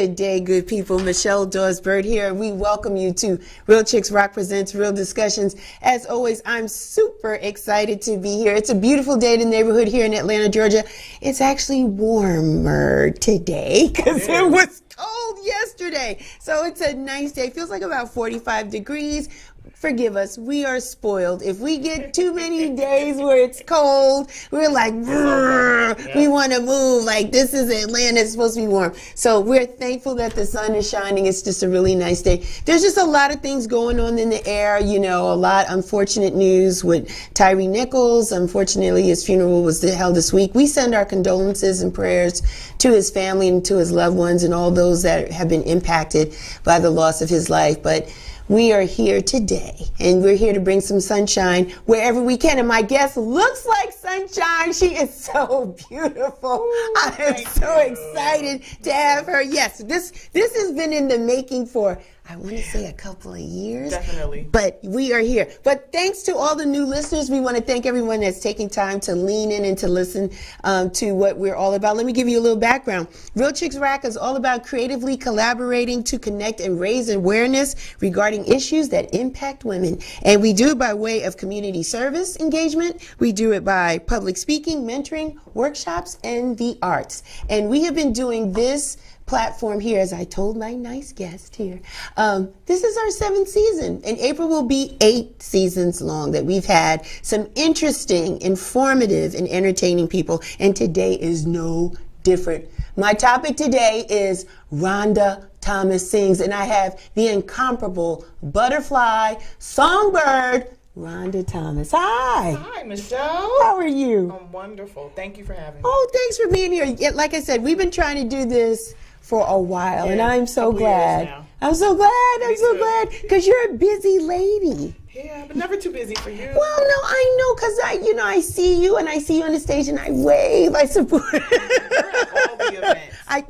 Good day, good people. Michelle Dawes-Bird here. We welcome you to Real Chicks Rock Presents Real Discussions. As always, I'm super excited to be here. It's a beautiful day in the neighborhood here in Atlanta, Georgia. It's actually warmer today because it was cold yesterday. So it's a nice day. Feels like about 45 degrees. Forgive us, we are spoiled. If we get too many days where it's cold, we're like, we want to move. Like, this is Atlanta, it's supposed to be warm. So we're thankful that the sun is shining. It's just a really nice day. There's just a lot of things going on in the air, you know, a lot unfortunate news with Tyree Nichols. Unfortunately, his funeral was held this week. We send our condolences and prayers to his family and to his loved ones and all those that have been impacted by the loss of his life. But we are here today, and we're here to bring some sunshine wherever we can. And my guest looks like sunshine. She is so beautiful. I am so excited to have her. Yes, this has been in the making for, I want to say, a couple of years. Definitely. But we are here. But thanks to all the new listeners. We want to thank everyone that's taking time to lean in and to listen to what we're all about. Let me give you a little background. Real Chicks Rock is all about creatively collaborating to connect and raise awareness regarding issues that impact women. And we do it by way of community service engagement. We do it by public speaking, mentoring, workshops, and the arts. And we have been doing this platform here, as I told my nice guest here. This is our 7th season, and April will be 8 seasons long that we've had some interesting, informative, and entertaining people, and today is no different. My topic today is Rhonda Thomas Sings, and I have the incomparable butterfly songbird, Rhonda Thomas. Hi. Hi, Michelle. How are you? I'm wonderful. Thank you for having me. Oh, thanks for being here. Yeah, like I said, we've been trying to do this for a while, and I'm so glad. I'm so glad because you're a busy lady. Yeah, but never too busy for you. Well, no, I know, because I see you, and I see you on the stage, and I wave, I support. You're at all the events. I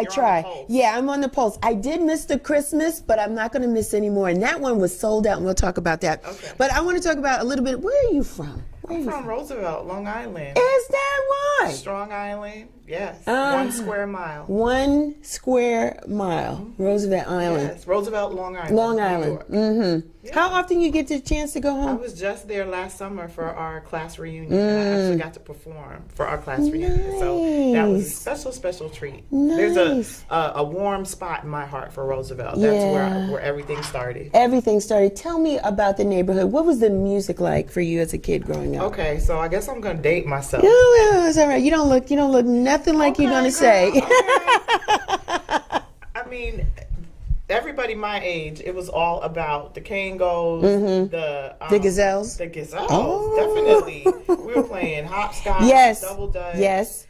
try. Yeah, I'm on the pulse. I did miss the Christmas, but I'm not going to miss anymore. And that one was sold out, and we'll talk about that. Okay. But I want to talk about a little bit. Where are you from? I'm from Roosevelt, Long Island. Is that right? Strong Island, yes. 1 square mile. 1 square mile, Roosevelt Island. Yes, Roosevelt, Long Island. Long Island. Mm-hmm. Yeah. How often you get the chance to go home? I was just there last summer for our class reunion. I actually got to perform for our class reunion. So that was a special treat. Nice. There's a warm spot in my heart for Roosevelt. That's where everything started. Everything started. Tell me about the neighborhood. What was the music like for you as a kid growing up? Okay, so I guess I'm gonna date myself. No, it's all right. You don't look nothing like you're gonna say. Okay. I mean, everybody my age, it was all about the Kangos, the Gazelles. The Gazelles, Oh. definitely. We were playing hopscotch, Yes. double dutch, Yes.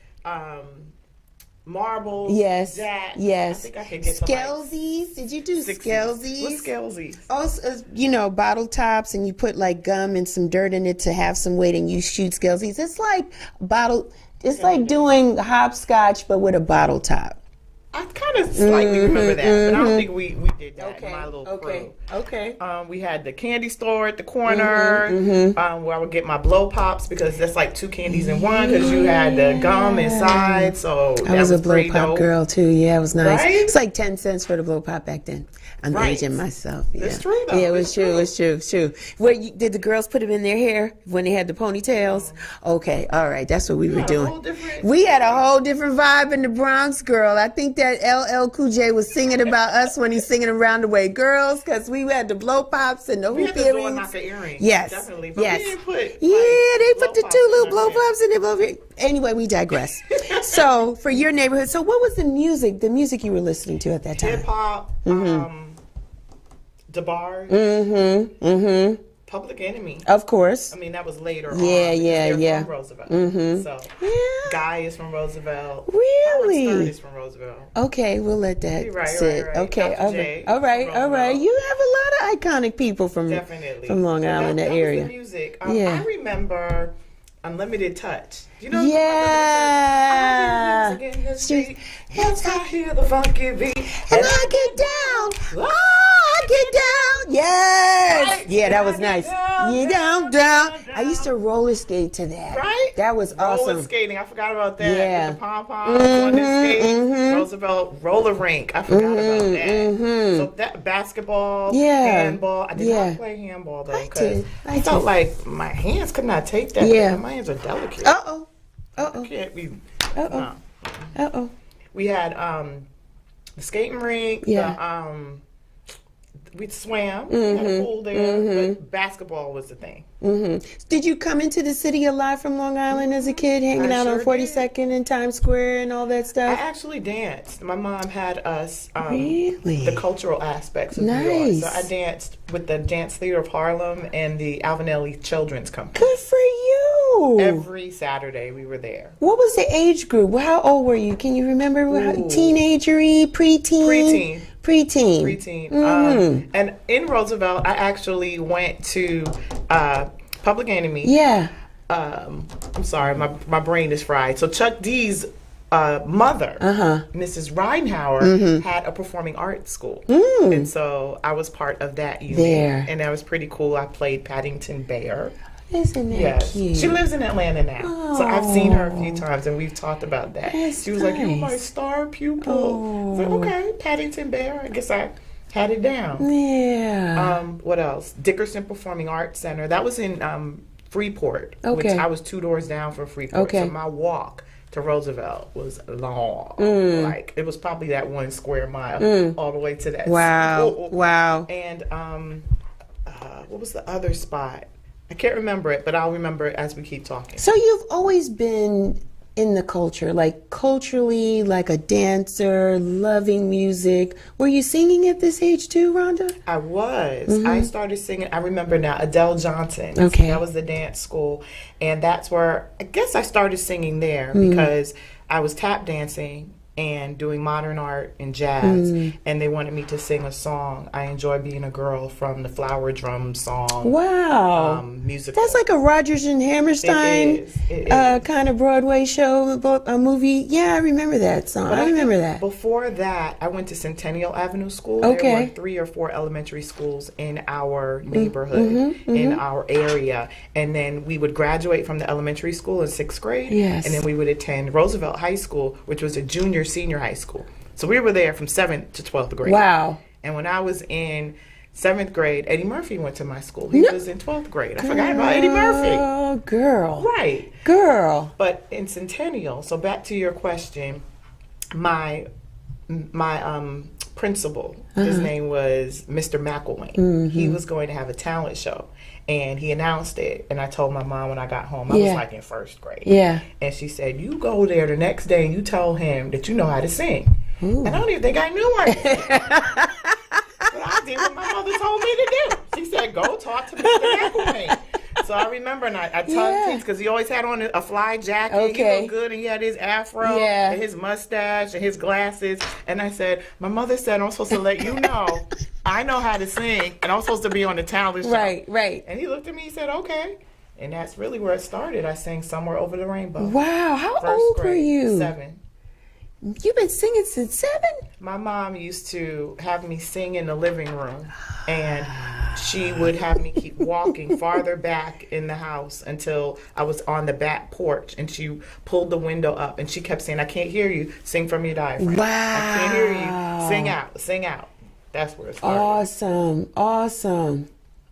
marbles, Yes. jack. Yes. I think I could get Skelsies. Did you do skelsies? What's skelsies? Oh, bottle tops, and you put like gum and some dirt in it to have some weight, and you shoot skelsies. It's like like doing hopscotch, but with a bottle top. I kind of slightly remember that, but I don't think we did that in my little crew. Okay. We had the candy store at the corner where I would get my blow pops because that's like 2 candies in one because you had the gum inside. So I was a blow pop dope. girl too. Yeah, it was nice. Right? It's like 10 cents for the blow pop back then. I'm aging myself. Yeah. It's true though. Yeah, it was true. It's true. Did the girls put them in their hair when they had the ponytails? Okay, all right. That's what we were doing. We had a whole different vibe in the Bronx, girl. I think that LL Cool J was singing about us when he's singing Around the Way Girls, because we had the blow pops and the hoop earrings. Yes. Definitely. But yes. We didn't put, they put the 2 little blow pops in there. Anyway, we digress. So, for your neighborhood, so what was the music you were listening to at that time? Hip hop, the bars, Public Enemy. Of course. I mean, that was later on. Yeah. From Roosevelt. So, Guy is from Roosevelt. Really? Howard Stern is from Roosevelt. Okay, we'll let that sit. Right. Okay, Dr. all right. You have a lot of iconic people from Long Island, that area. Was the music. Yeah. I remember Unlimited Touch. You know? Yeah. Yes, I hear the funky beat. And I get down. I get down. Yes. Right? Yeah, that was nice. You down. I used to roller skate to that. Right? That was awesome. Roller skating. I forgot about that. Yeah. With the pom-poms on the skates. Roosevelt roller rink. I forgot about that. So that basketball, handball. I did not play handball though because I felt like my hands could not take that. Yeah. My hands are delicate. Uh-oh. Can't be. Uh-oh. We had the skating rink. Yeah. We swam. We had a pool there. But basketball was the thing. Did you come into the city a lot from Long Island as a kid, hanging out on 42nd and Times Square and all that I stuff? actually danced. My mom had us Really? the cultural aspects of New York. So I danced with the Dance Theater of Harlem and the Alvinelli Children's Company. Good for you. Every Saturday we were there. What was the age group? How old were you? Can you remember? Teenagery, preteen? Preteen. And in Roosevelt, I actually went to Public Enemy. Yeah. I'm sorry, my brain is fried. So Chuck D's mother, Mrs. Reinhauer, had a performing arts school. And so I was part of that unit. There. And that was pretty cool. I played Paddington Bear. Isn't that cute? She lives in Atlanta now. So I've seen her a few times and we've talked about that. She was like, "You're my star pupil." I was like, okay, Paddington Bear. I guess I had it down. Yeah. What else? Dickerson Performing Arts Center. That was in Freeport, which I was 2 doors down from Freeport. So my walk to Roosevelt was long. Like it was probably that 1 square mile all the way to that school. Wow. And what was the other spot? I can't remember it, but I'll remember it as we keep talking. So you've always been in the culture, like culturally, like a dancer, loving music. Were you singing at this age too, Rhonda? I was. I started singing. I remember now, Adele Johnson. Okay. That was the dance school. And that's where, I guess I started singing there because I was tap dancing and doing modern art and jazz, and they wanted me to sing a song. I Enjoy Being a Girl from the Flower Drum song. Wow. Musical. That's like a Rodgers and Hammerstein kind of Broadway show, a movie. Yeah, I remember that song. I remember that. Before that, I went to Centennial Avenue School. Okay. There were 3 or 4 elementary schools in our neighborhood, in our area. And then we would graduate from the elementary school in 6th grade. Yes. And then we would attend Roosevelt High School, which was a senior high school. So we were there from 7th to 12th grade. Wow. And when I was in 7th grade, Eddie Murphy went to my school. He was in 12th grade. I forgot about Eddie Murphy. Oh, girl. Right. Girl. But in Centennial, so back to your question, my principal, his name was Mr. McElwain. He was going to have a talent show. And he announced it, and I told my mom when I got home. I was like in 1st grade. Yeah. And she said, "You go there the next day and you tell him that you know how to sing." And I don't even think I knew how to sing. But I did what my mother told me to do. She said, "Go talk to Mr. McElwain." So I remember, and I tugged because he always had on a fly jacket. Okay. He looked good, and he had his afro and his mustache and his glasses. And I said, "My mother said I'm supposed to let you know I know how to sing, and I'm supposed to be on the talent show." Right. And he looked at me and said, "Okay." And that's really where it started. I sang Somewhere Over the Rainbow. Wow. How 1st old grade, were you? 7. You've been singing since 7? My mom used to have me sing in the living room, and she would have me keep walking farther back in the house until I was on the back porch, and she pulled the window up, and she kept saying, "I can't hear you. Sing from your diaphragm. Wow. I can't hear you. Sing out. Sing out." That's where it started.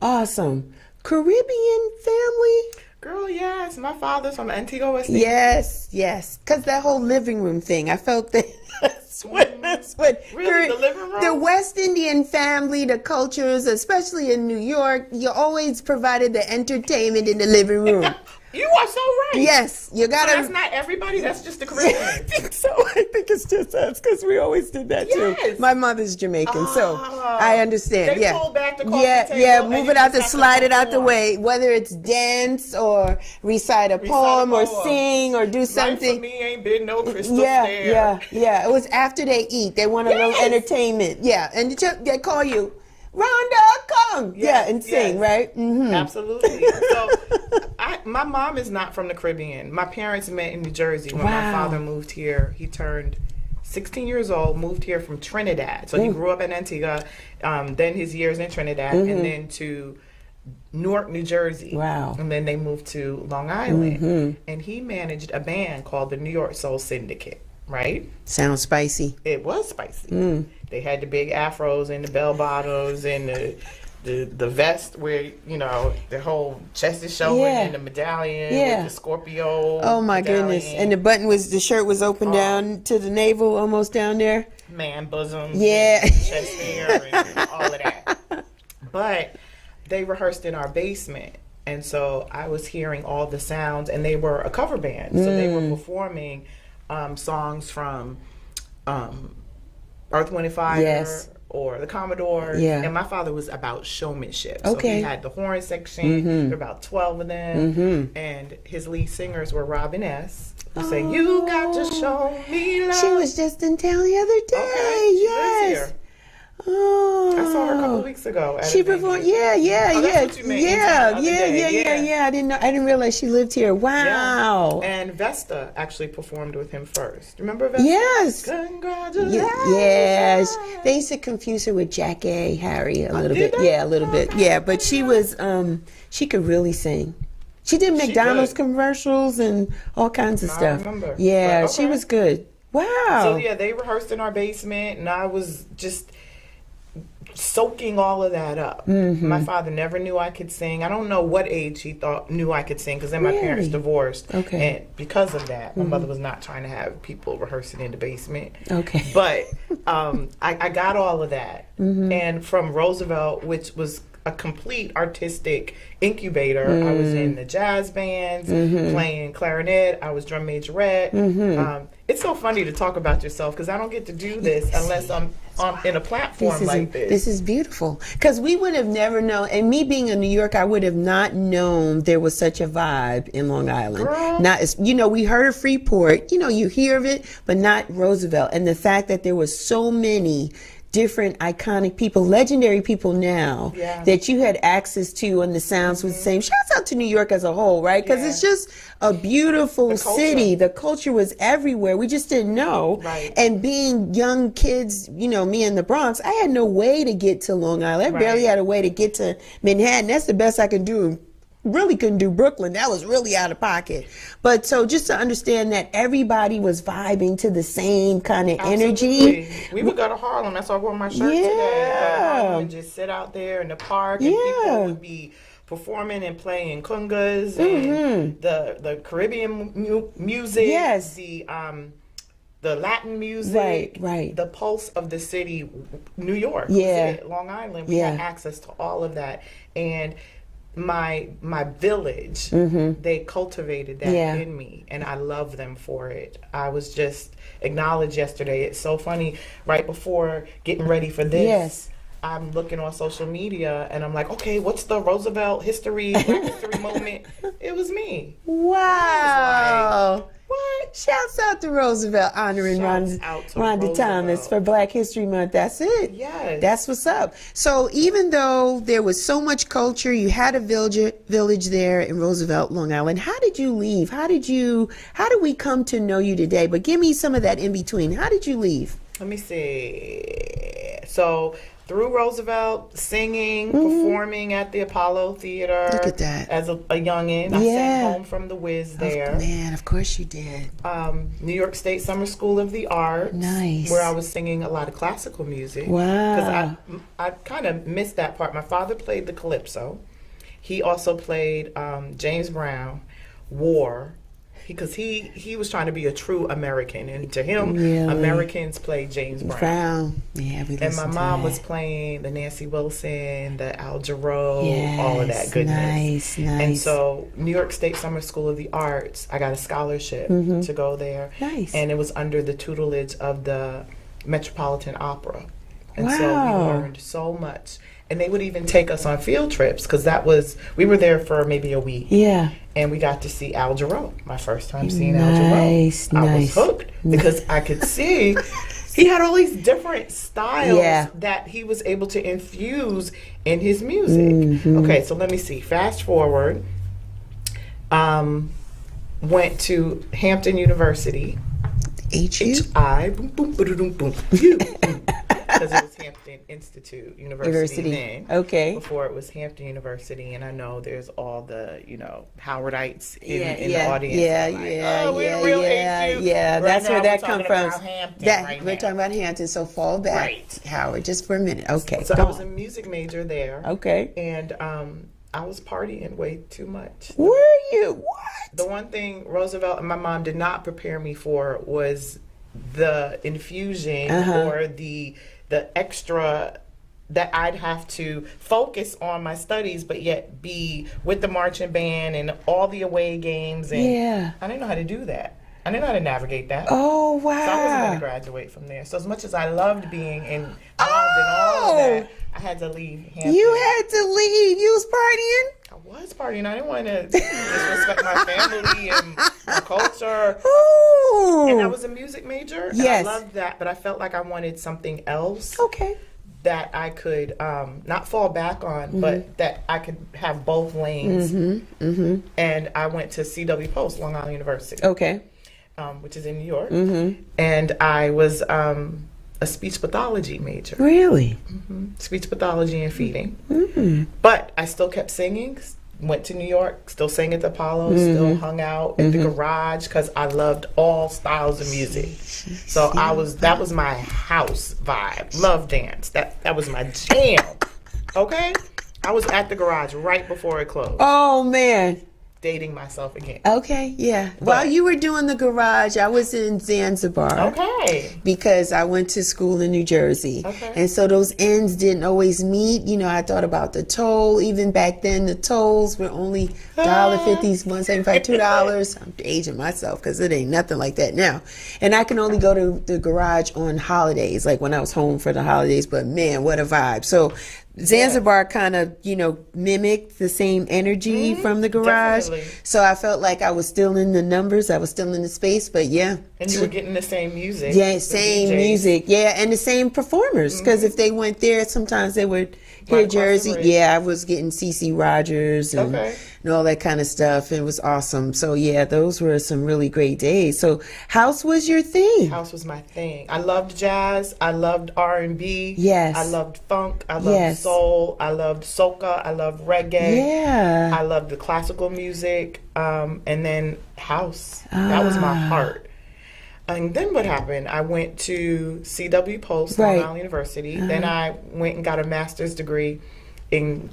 Awesome. Caribbean family? Girl, yes. My father's from Antigua, West Indies. Yes. Because that whole living room thing, I felt that. That's what. Really, the living room? The West Indian family, the cultures, especially in New York, you always provided the entertainment in the living room. You are so right. Yes, you gotta. So that's not everybody. That's just the Caribbean. I think so. I think it's just us because we always did that too. My mother's Jamaican, so I understand. They pull back the coffee table, move it out to slide it out the way. Whether it's dance or recite a poem or sing or do something. Life for me ain't been no crystal stair. Yeah. It was after they eat. They want a little entertainment. Yeah, and they call you, "Rhonda, come." And sing, right? Mm-hmm. Absolutely. So, my mom is not from the Caribbean. My parents met in New Jersey when my father moved here. He turned 16 years old, moved here from Trinidad. So he grew up in Antigua, then his years in Trinidad, and then to Newark, New Jersey. Wow. And then they moved to Long Island. And he managed a band called the New York Soul Syndicate, right? Sounds spicy. It was spicy. They had the big afros and the bell bottoms and the vest where, you know, the whole chest is showing and the medallion with the Scorpio. Oh my goodness. And the shirt was open down to the navel, almost down there. Man bosoms. Yeah. And chest hair and all of that. But they rehearsed in our basement. And so I was hearing all the sounds, and they were a cover band. So they were performing songs from Earth, Wind and Fire or the Commodores. And my father was about showmanship. So he had the horn section. There were about 12 of them. And his lead singers were Robin S., who say, "You got to show me love." She was just in town the other day. She lives here. Oh, I saw her a couple weeks ago. She performed. Yeah. That's what you meant. Yeah. I didn't realize she lived here. Wow. Yeah. And Vesta actually performed with him first. Remember Vesta? Yes. Congratulations. Yes. They used to confuse her with Jack A. Harry a little bit. Yeah, a little bit. Yeah, but she was. She could really sing. She did McDonald's commercials and all kinds of stuff. I remember. Yeah, she was good. Wow. So yeah, they rehearsed in our basement, and I was just soaking all of that up. My father never knew I could sing. I don't know what age he knew I could sing, because then my parents divorced. And because of that, my mother was not trying to have people rehearsing in the basement. But I got all of that. And from Roosevelt, which was a complete artistic incubator, I was in the jazz bands, playing clarinet. I was drum majorette. It's so funny to talk about yourself, because I don't get to do this unless I'm in a platform like this. This is beautiful, because we would have never known. And me being in New York, I would have not known there was such a vibe in Long Island. Girl. Not as, you know, we heard of Freeport. You know, you hear of it, but not Roosevelt. And the fact that there was so many different iconic people, legendary people now that you had access to, and the sounds was the same. Shouts out to New York as a whole, right? Because it's just a beautiful city. The culture was everywhere. We just didn't know. And being young kids, you know, me in the Bronx, I had no way to get to Long Island. I barely had a way to get to Manhattan. That's the best I could do. Really couldn't do Brooklyn. That was really out of pocket. But so just to understand that everybody was vibing to the same kind of energy. We would go to Harlem. That's why I wore my shirt today. Harlem and just sit out there in the park, and people would be performing and playing congas and the Caribbean music. The Latin music, the pulse of the city, New York, Long Island. We had access to all of that, and my village, they cultivated that in me, and I love them for it. I was just acknowledged yesterday. It's so funny. Right before getting ready for this, I'm looking on social media, and I'm like, okay, what's the Roosevelt history, Black history moment? It was me. Wow. What? Shouts out to Roosevelt, honoring Rhonda Thomas for Black History Month. That's it. Yes. That's what's up. So even though there was so much culture, you had a village there in Roosevelt, Long Island. How did you leave? How did we come to know you today? But give me some of that in between. How did you leave? Let me see. So through Roosevelt, singing, performing at the Apollo Theater. Look at that. As a youngin'. I sang Home from the Wiz there. Oh, man, of course you did. New York State Summer School of the Arts. Nice. Where I was singing a lot of classical music. Wow. Because I kind of missed that part. My father played the calypso. He also played James Brown, War. Because he was trying to be a true American, and to him, Americans play James Brown. Yeah, we and my mom was playing the Nancy Wilson, the Al Jarreau, all of that goodness. Nice. And so, New York State Summer School of the Arts, I got a scholarship to go there. Nice. And it was under the tutelage of the Metropolitan Opera. And so we learned so much. And they would even take us on field trips, because we were there for maybe a week. Yeah. And we got to see Al Jarreau, my first time seeing Al Jarreau. I was hooked, because I could see he had all these different styles that he was able to infuse in his music. Okay, so let me see. Fast forward. Went to Hampton University. HU? HI. Boom, boom, boom, boom, boom. Because it was Hampton Institute University then. Okay. Before it was Hampton University, and I know there's all the Howardites in the audience. We're real HU. Yeah. That's where that comes from. We're talking about Hampton. So fall back, right. Howard, just for a minute. Okay. So I was a music major there. Okay. And I was partying way too much. Were you? What? The one thing Roosevelt and my mom did not prepare me for was the infusion or the extra that I'd have to focus on my studies, but yet be with the marching band and all the away games. And I didn't know how to do that. I didn't know how to navigate that. Oh, wow. So I wasn't going to graduate from there. So as much as I loved being involved in all of that, I had to leave Hampton. You had to leave. You was partying? I was partying. I didn't want to disrespect my family and my culture. Ooh. And I was a music major. Yes. And I loved that, but I felt like I wanted something else. Okay. That I could not fall back on, but that I could have both lanes. And I went to CW Post, Long Island University. Okay. Which is in New York. And I was a speech pathology major. Really? Speech pathology and feeding. But I still kept singing. Went to New York, still sang at the Apollo, still hung out at the garage because I loved all styles of music. So that was my house vibe. Love dance. That was my jam. Okay? I was at the garage right before it closed. Oh, man. Dating myself again. Okay, yeah. While you were doing the garage, I was in Zanzibar. Okay. Because I went to school in New Jersey. Okay. And so those ends didn't always meet. I thought about the toll. Even back then, the tolls were only $1.50, $1.75, $2. I'm aging myself because it ain't nothing like that now. And I can only go to the garage on holidays, like when I was home for the holidays. But man, what a vibe. So Zanzibar kind of, mimicked the same energy from the garage. Definitely. So I felt like I was still in the numbers. I was still in the space, but yeah. And you were getting the same music. Yeah, same music. Yeah, and the same performers. Because if they went there, sometimes they would hear Jersey. Yeah, I was getting CeCe Rogers and all that kind of stuff. It was awesome. So yeah, those were some really great days. So house was your thing. House was my thing. I loved jazz. I loved R&B. Yes. I loved funk. I loved soul. I loved soca. I loved reggae. Yeah. I loved the classical music. And then house. That was my heart. And then what happened? I went to CW Post, Long Island University. Then I went and got a master's degree in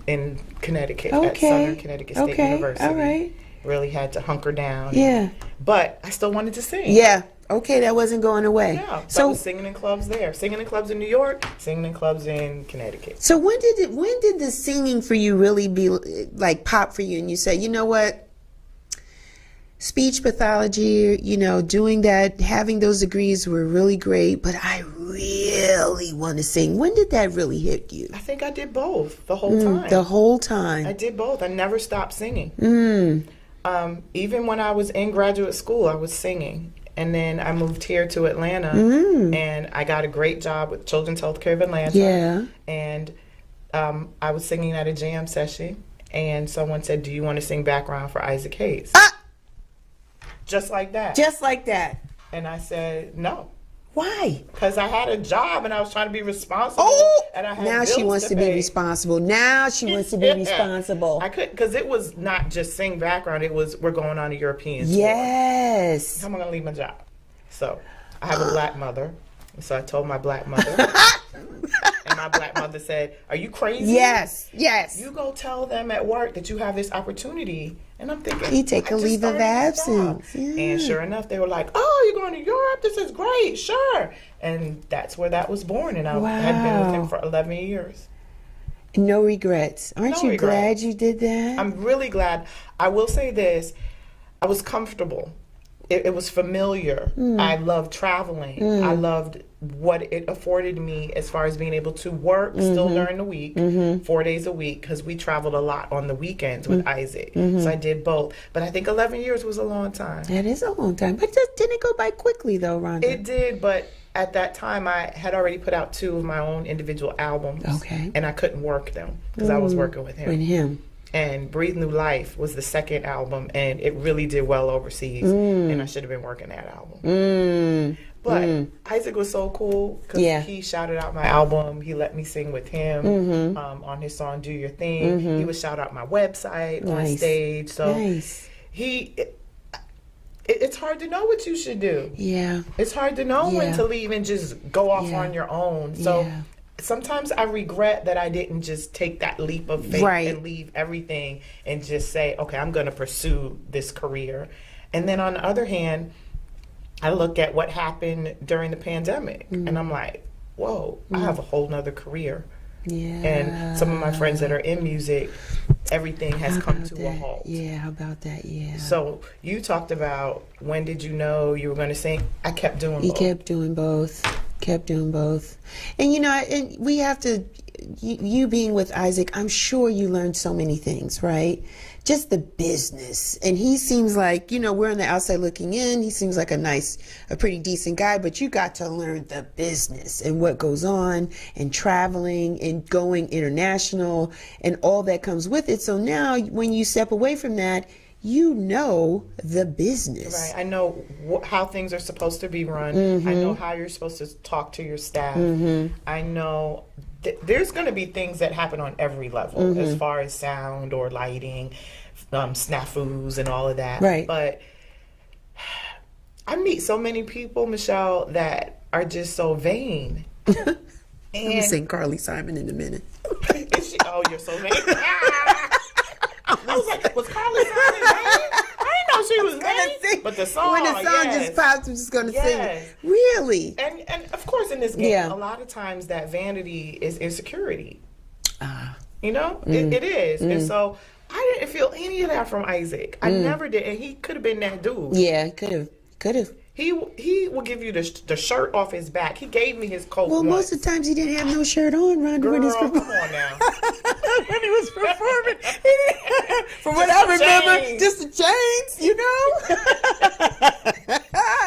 Connecticut at Southern Connecticut State University. All right. Really had to hunker down. Yeah. But I still wanted to sing. Yeah. Okay, that wasn't going away. Yeah. So I was singing in clubs there, singing in clubs in New York, singing in clubs in Connecticut. So when did the singing for you really be like pop for you, and you said, you know what? Speech pathology, doing that, having those degrees were really great, but I really want to sing. When did that really hit you? I think I did both the whole time. The whole time. I did both. I never stopped singing. Even when I was in graduate school, I was singing. And then I moved here to Atlanta, and I got a great job with Children's Healthcare of Atlanta. Yeah. And I was singing at a jam session, and someone said, "Do you want to sing background for Isaac Hayes?" Just like that. Just like that. And I said, no. Why? Because I had a job and I was trying to be responsible. And I had now she wants to be responsible. Now she wants to be responsible. I couldn't, because it was not just sing background. It was, we're going on a European tour. Yes. How am I going to leave my job? So I have a black mother. So I told my black mother. And my black mother said, "Are you crazy? Yes, yes. You go tell them at work that you have this opportunity." And I'm thinking, you take a leave of absence. Yeah. And sure enough, they were like, "Oh, you're going to Europe? This is great, sure." And that's where that was born. And I had been with him for 11 years. No regrets. Aren't you glad you did that? I'm really glad. I will say this. I was comfortable. It was familiar. I loved traveling. I loved what it afforded me as far as being able to work still during the week, 4 days a week, because we traveled a lot on the weekends with Isaac. So I did both. But I think 11 years was a long time. That is a long time. But didn't it go by quickly, though, Rhonda? It did, but at that time, I had already put out 2 of my own individual albums. Okay. And I couldn't work them because I was working with him. With him. And Breathe New Life was the second album, and it really did well overseas. And I should have been working that album. But Isaac was so cool because he shouted out my album. He let me sing with him on his song "Do Your Thing." He would shout out my website on stage. So it's hard to know what you should do. Yeah, it's hard to know when to leave and just go off on your own. So sometimes I regret that I didn't just take that leap of faith and leave everything and just say, okay, I'm going to pursue this career. And then on the other hand, I look at what happened during the pandemic and I'm like, whoa, I have a whole nother career. Yeah. And some of my friends that are in music, everything has come to a halt. Yeah, how about that? Yeah. So you talked about when did you know you were going to sing? I kept doing both. You kept doing both. Kept doing both. And you know, and we have to, you being with Isaac, I'm sure you learned so many things, right? Just the business. And he seems like, you know, we're on the outside looking in. He seems like a pretty decent guy, but you got to learn the business and what goes on and traveling and going international and all that comes with it. So now when you step away from that, you know the business. Right. I know how things are supposed to be run. I know how you're supposed to talk to your staff. I know there's going to be things that happen on every level as far as sound or lighting, snafus and all of that. Right. But I meet so many people, Michelle, that are just so vain. I'm going to sing Carly Simon in a minute. Oh, you're so vain. I was like, was Carly Simon vain? I didn't know she was vain. But the song, when the song just pops, I'm just going to sing it. Really? And of course, in this game, a lot of times that vanity is insecurity. You know, it is. And so I didn't feel any of that from Isaac. I never did. And he could have been that dude. Yeah, could have. He will give you the shirt off his back. He gave me his coat. Well, most of the times he didn't have no shirt on, Rhonda. Girl, when he was come on now. when he was performing, from what I remember, just the chains, you know,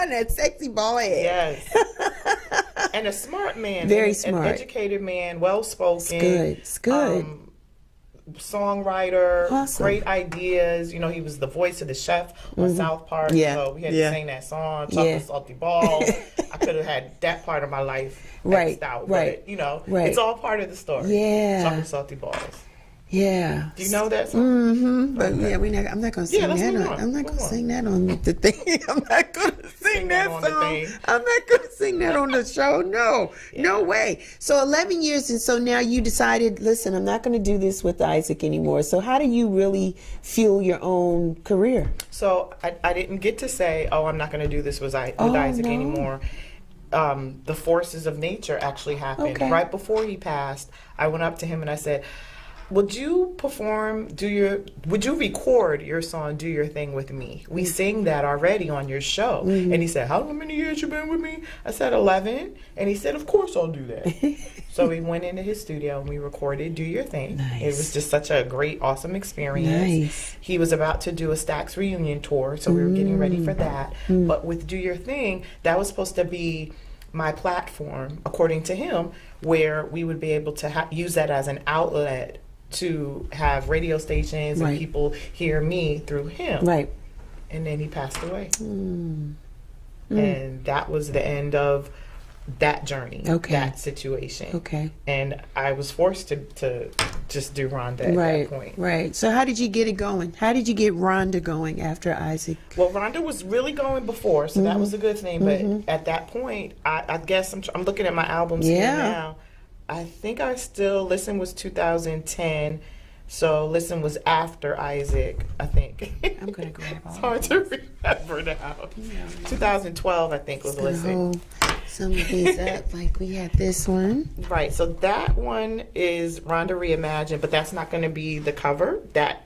and that sexy ball head. Yes, and a smart man, very smart, an educated man, well spoken. It's good. Songwriter, great ideas. You know, he was the voice of the chef on South Park. So we had to sing that song, Chocolate Salty Balls. I could have had that part of my life out, but you know, it's all part of the story. Chocolate Salty Balls. Yeah. Do you know that song? But I'm not going to sing that. I'm not going to sing that on the thing. I'm not going to sing that song. I'm not going to sing that on the show. No, no way. So 11 years, and so now you decided, listen, I'm not going to do this with Isaac anymore. So how do you really fuel your own career? So I didn't get to say, oh, I'm not going to do this with Isaac anymore. The forces of nature actually happened. Right before he passed, I went up to him and I said, would you record your song, Do Your Thing with me? We sing that already on your show. And he said, how many years you been with me? I said, 11. And he said, of course I'll do that. So we went into his studio and we recorded Do Your Thing. It was just such a great, awesome experience. He was about to do a Stax reunion tour, so we were getting ready for that. But with Do Your Thing, that was supposed to be my platform, according to him, where we would be able to use that as an outlet to have radio stations and people hear me through him. Right. And then he passed away. And that was the end of that journey, that situation. And I was forced to just do Rhonda at that point. Right. So how did you get it going? How did you get Rhonda going after Isaac? Well, Rhonda was really going before, so that was a good thing. But at that point, I guess I'm looking at my albums here now. I think I still, Listen was 2010, so Listen was after Isaac, I think. I'm going to grab all It's hard to remember now. 2012, I think, was Listen. Hold some of these up, like we had this one. Right, so that one is Rhonda Reimagined, but that's not going to be the cover. That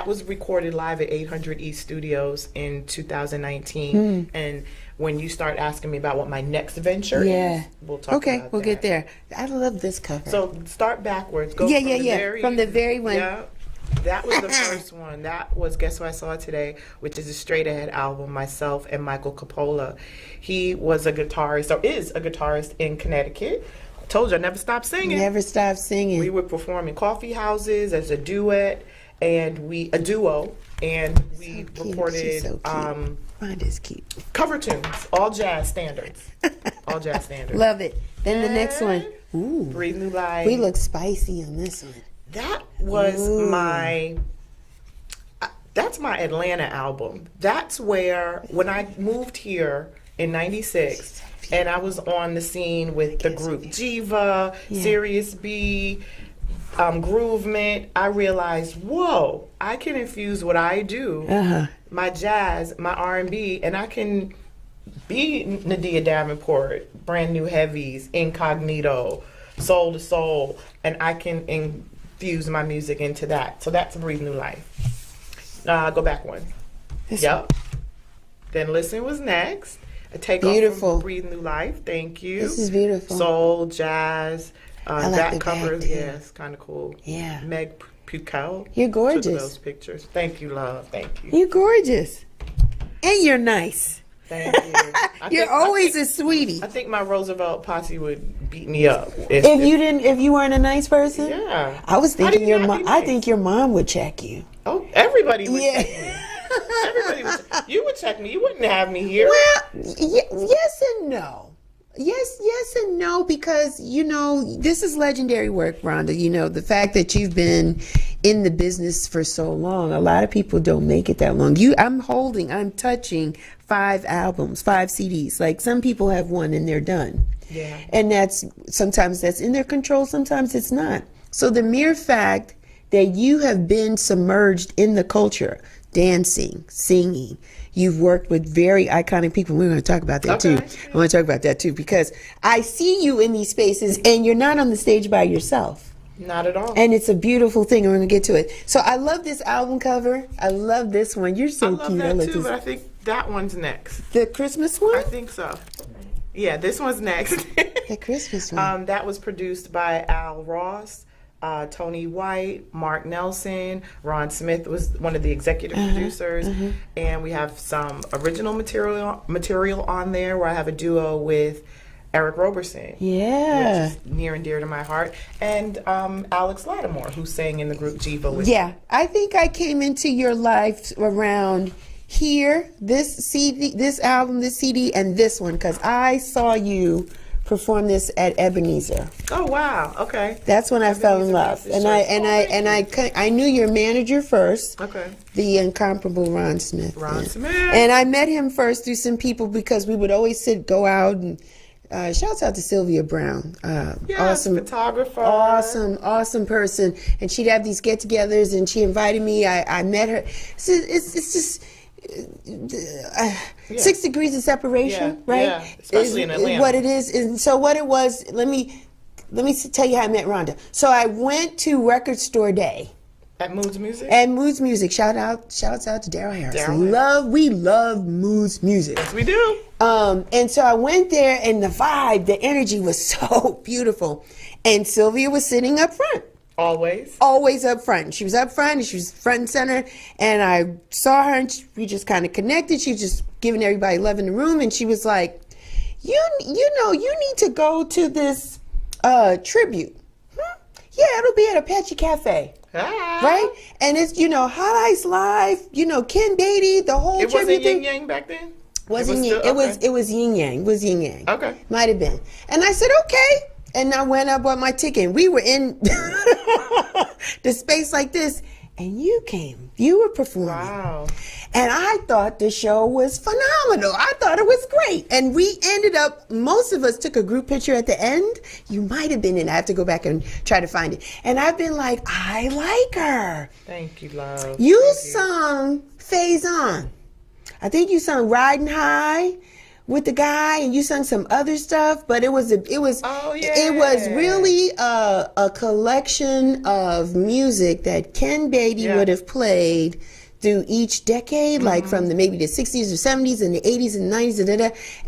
was recorded live at 800 East Studios in 2019, and when you start asking me about what my next venture is, we'll talk about that. We'll get there. I love this cover. So start backwards. Go from the very one. Yeah, that was the first one. That was Guess Who I Saw Today, which is a straight ahead album, myself and Michael Coppola. He was a guitarist, or is a guitarist in Connecticut. I told you I never stopped singing. Never stopped singing. We would perform in coffee houses as a duet. and a duo, and we She's recorded so cute. Rhonda's cute. cover tunes, all jazz standards. All jazz standards. Love it. Then the next one. Ooh. Breathe New Life. We look spicy on this one. That was that's my Atlanta album. That's where, when I moved here in 96, and I was on the scene with the group Jiva, Sirius B, Groovement, I realized, whoa, I can infuse what I do, my jazz, my R&B, and I can be Nadia Davenport, Brand New Heavies, Incognito, Soul to Soul, and I can infuse my music into that. So that's Breathe New Life. Go back one. Yep. Then Listen was next. A takeoff from Breathe New Life. Thank you. This is beautiful. Soul, jazz. I like that the cover, back, too. yes, kind of cool. Yeah. Meg Pukel. You're gorgeous. Took those pictures. Thank you, love. Thank you. You're gorgeous. And you're nice. Thank you. You're always a sweetie. I think my Roosevelt posse would beat me up if you weren't a nice person. Yeah. I was thinking your mom. Nice? I think your mom would check you. Oh, everybody would Yeah. check me. Everybody would. You would check me. You wouldn't have me here. Well, yes and no. Yes and no, because, this is legendary work, Rhonda. The fact that you've been in the business for so long, a lot of people don't make it that long. I'm touching 5 albums, 5 CDs. Like, some people have one and they're done. Yeah. And sometimes that's in their control, sometimes it's not. So the mere fact that you have been submerged in the culture, dancing, singing, you've worked with very iconic people. We're going to talk about that too. I want to talk about that too, because I see you in these spaces and you're not on the stage by yourself. Not at all. And it's a beautiful thing, and we're going to get to it. So I love this album cover. I love this one. You're so cute. I love that too, but I think that one's next. The Christmas one? I think so. Yeah, this one's next. The Christmas one. That was produced by Al Ross, Tony White, Mark Nelson. Ron Smith was one of the executive producers. And we have some original material on there where I have a duo with Eric Roberson. Yeah. Which is near and dear to my heart. And Alex Lattimore, who sang in the group Jiva with me. I think I came into your life around here, this album, this CD, and this one, because I saw you perform this at Ebenezer. Oh wow! Okay. That's when I fell in love, and I knew your manager first. Okay. The incomparable Ron Smith. Smith. And I met him first through some people, because we would always go out and. Shouts out to Sylvia Brown. Awesome photographer. Awesome person. And she'd have these get-togethers, and she invited me. I met her. It's just 6 degrees of separation, right? Yeah, especially in Atlanta. What it is. And so what it was, let me tell you how I met Rhonda. So I went to Record Store Day. At Moods Music? At Moods Music. Shouts out to Daryl Harris. We love Moods Music. Yes, we do. And so I went there, and the vibe, the energy was so beautiful. And Sylvia was sitting up front. Always up front. She was up front, and she was front and center. And I saw her, and we just kind of connected. She was just giving everybody love in the room. And she was like, you need to go to this tribute. Yeah, it'll be at Apache Cafe. Right? And it's, Hot Ice Live, Ken Beatty, the whole tribute. It wasn't Yin Yang back then? It was Yin Yang. It was Yin Yang. Okay. Might have been. And I said, okay. And I went up, bought my ticket. We were in the space like this, and you came. You were performing. Wow. And I thought the show was phenomenal. I thought it was great. And we ended up, most of us took a group picture at the end. You might have been in. I have to go back and try to find it. And I've been like, I like her. Thank you, love. You sung Phase On. I think you sung Riding High with the guy, and you sung some other stuff, but it was really a collection of music that Ken Beatty would have played through each decade, like from maybe the 60s or 70s and the 80s and 90s,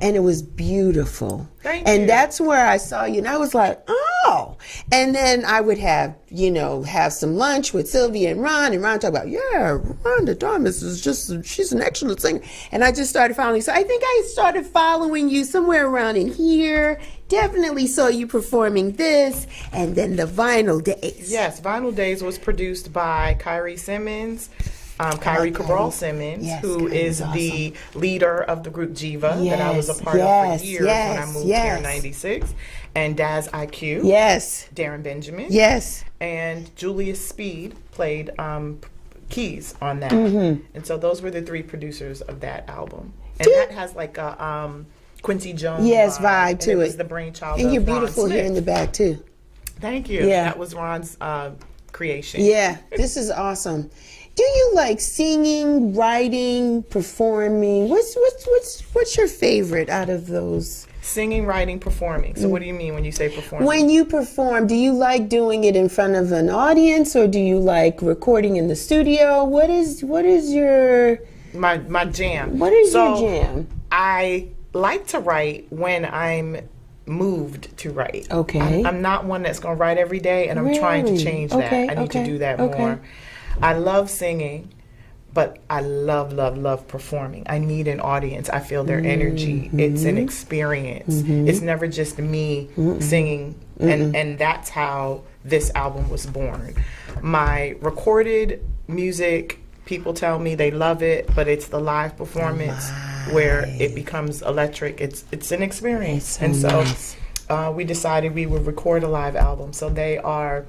and it was beautiful. Thank you. And that's where I saw you, and I was like, oh. And then I would have some lunch with Sylvia and Ron talk about, Rhonda Thomas is she's an excellent singer. And I just started following. So I think I started following you somewhere around in here, definitely saw you performing this, and then the Vinyl Days. Yes, Vinyl Days was produced by Kyrie Simmons, Kyrie Cabral Simmons, who is the leader of the group Jiva that I was a part of for years when I moved here in '96, and Daz IQ, Darren Benjamin, and Julius Speed played keys on that, and so those were the three producers of that album, and that has like a Quincy Jones vibe to it. It was the brainchild and of you're Ron beautiful Smith. here in the back too. Thank you. That was Ron's creation. Yeah, this is awesome. Do you like singing, writing, performing? What's your favorite out of those? Singing, writing, performing. So what do you mean when you say performing? When you perform, do you like doing it in front of an audience, or do you like recording in the studio? What is your my jam? What is your jam? I like to write when I'm moved to write. Okay. I'm not one that's going to write every day, and I'm trying to change that. I need to do that more. I love singing, but I love performing. I need an audience. I feel their energy. It's an experience. It's never just me singing, and that's how this album was born. My recorded music, people tell me they love it, but it's the live performance where it becomes electric. It's an experience. And so we decided we would record a live album. So they are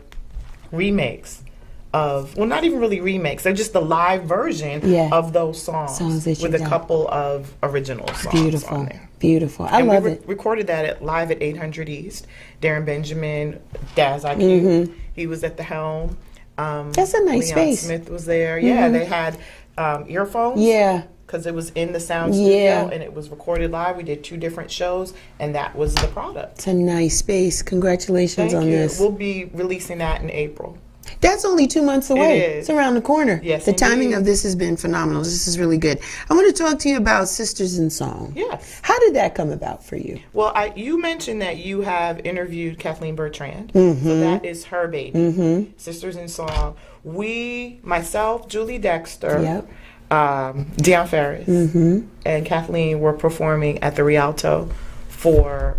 remakes of, well, not even really remakes, they're just the live version of those songs with a couple of original songs on there. Beautiful. I love it. Recorded that live at 800 East. Darren Benjamin, Daz IQ, he was at the helm. That's a nice space. Smith was there. Yeah, they had earphones. Yeah. Because it was in the sound studio and it was recorded live. We did 2 different shows, and that was the product. It's a nice space. Congratulations on this. We'll be releasing that in April. That's only 2 months away. It is. It's around the corner. Yes, the timing of this has been phenomenal. This is really good. I want to talk to you about Sisters in Song. Yes. How did that come about for you? Well, you mentioned that you have interviewed Kathleen Bertrand. So that is her baby. Sisters in Song. Myself, Julie Dexter, Deion Ferris, and Kathleen were performing at the Rialto for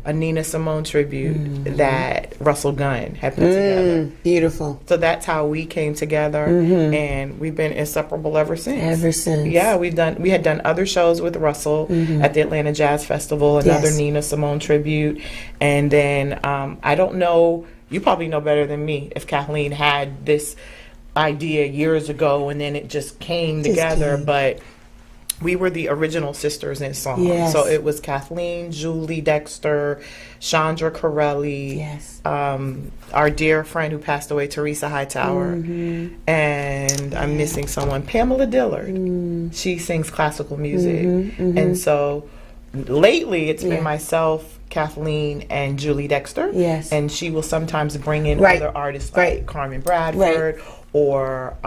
a Nina Simone tribute that Russell Gunn had put together. Beautiful. So that's how we came together, and we've been inseparable ever since. Ever since. Yeah, we had done other shows with Russell at the Atlanta Jazz Festival, another Nina Simone tribute, and then I don't know, you probably know better than me, if Kathleen had this idea years ago and then it just came together, but we were the original Sisters in Song. Yes. So it was Kathleen, Julie Dexter, Chandra Corelli, our dear friend who passed away, Teresa Hightower, and I'm missing someone, Pamela Dillard. She sings classical music. And so lately it's been myself, Kathleen, and Julie Dexter. And she will sometimes bring in other artists like Carmen Bradford or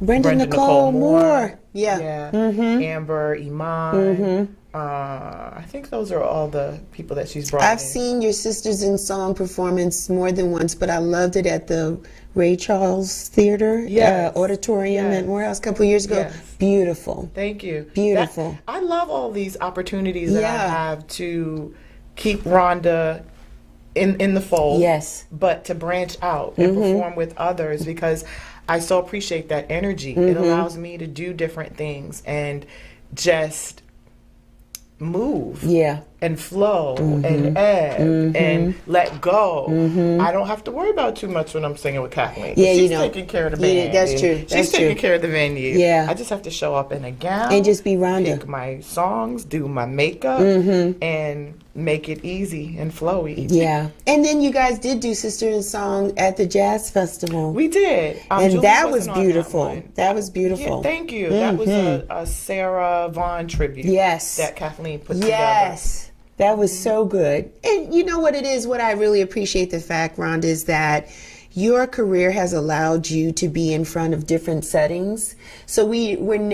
Brenda Nicole Moore. Amber Iman. I think those are all the people that she's brought in. I've seen your Sisters in Song performance more than once, but I loved it at the Ray Charles Theater Auditorium at Morehouse a couple years ago. Beautiful. Thank you. Beautiful. I love all these opportunities that I have to keep Rhonda in the fold, but to branch out and perform with others, because I so appreciate that energy. It allows me to do different things and just move and flow and ebb and let go. I don't have to worry about too much when I'm singing with Kathleen. She's taking care of the band. That's true. She's taking care of the venue. I just have to show up in a gown and just be Rhonda. Pick my songs, do my makeup, and make it easy and flowy. And then you guys did do Sister in Song at the Jazz Festival. We did. And Julie that was wasn't on beautiful. That was beautiful. Thank you. That was a Sarah Vaughan tribute. That Kathleen put together. That was so good. And you know what it is? What I really appreciate the fact, Rhonda, is that your career has allowed you to be in front of different settings. So we can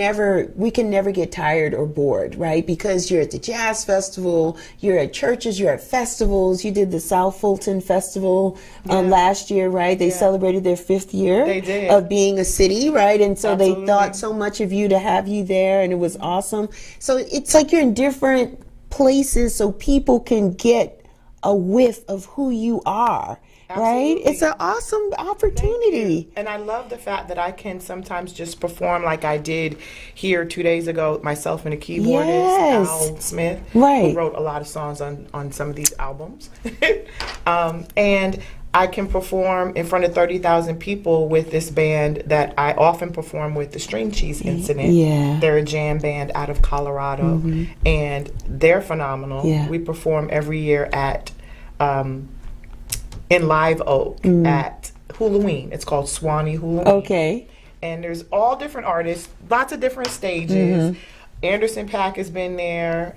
never get tired or bored, right? Because you're at the Jazz Festival, you're at churches, you're at festivals. You did the South Fulton Festival last year, right? They celebrated their 5th year of being a city, right? And so they thought so much of you to have you there, and it was awesome. So it's like you're in different places so people can get a whiff of who you are. Right? Absolutely. It's an awesome opportunity. And I love the fact that I can sometimes just perform like I did here 2 days ago, myself and a keyboardist, Yes. Al Smith, Right. who wrote a lot of songs on some of these albums. And I can perform in front of 30,000 people with this band that I often perform with, the String Cheese Incident. Yeah. They're a jam band out of Colorado, and they're phenomenal. Yeah. We perform every year at in Live Oak at Halloween. It's called Swanee Halloween. Okay. And there's all different artists, lots of different stages. Anderson .Paak has been there.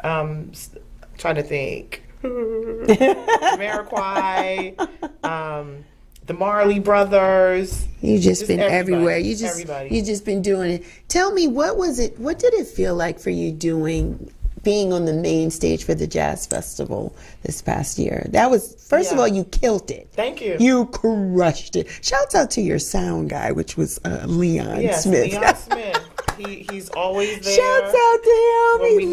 Trying to think. Jamiroquai, the Marley Brothers. You just been everybody, everywhere. everybody. You just been doing it. Tell me, what did it feel like for you being on the main stage for the Jazz Festival this past year? That was, first of all, you killed it. Thank you. You crushed it. Shouts out to your sound guy, which was Leon Smith. Leon Smith. He's always there. Shouts out to him. when we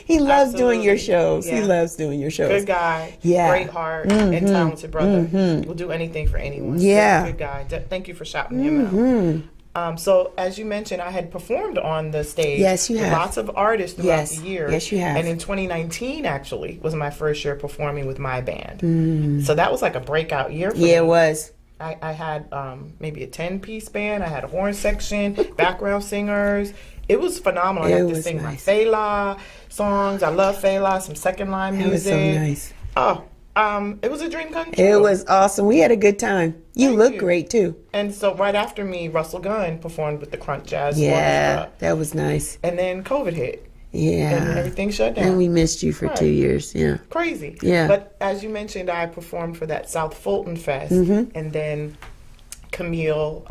He loves doing your Absolutely. shows. He Yeah. loves doing your shows. Good guy. Yeah. Great heart and talented brother. Will do anything for anyone. Yeah. Good guy. Thank you for shouting him out. So as you mentioned, I had performed on the stage. Yes, you with have. lots of artists throughout the year. Yes, you have. And in 2019, actually, was my first year performing with my band. So that was like a breakout year for me. Yeah, it was. I had maybe a 10-piece band. I had a horn section, background singers. It was phenomenal. I got to was sing nice. my Fela songs. I love Fela, some second line That was music. so nice. Oh, it was a dream come true. It was awesome. We had a good time. You Thank look you. great too. And so right after me, Russell Gunn performed with the Crunk Jazz Yeah, Orchestra. that was nice. And then COVID hit. And Yeah. everything shut down. And we missed you for Right. 2 years. Yeah. Crazy. Yeah. But as you mentioned, I performed for that South Fulton Fest. Mm-hmm. And then Camille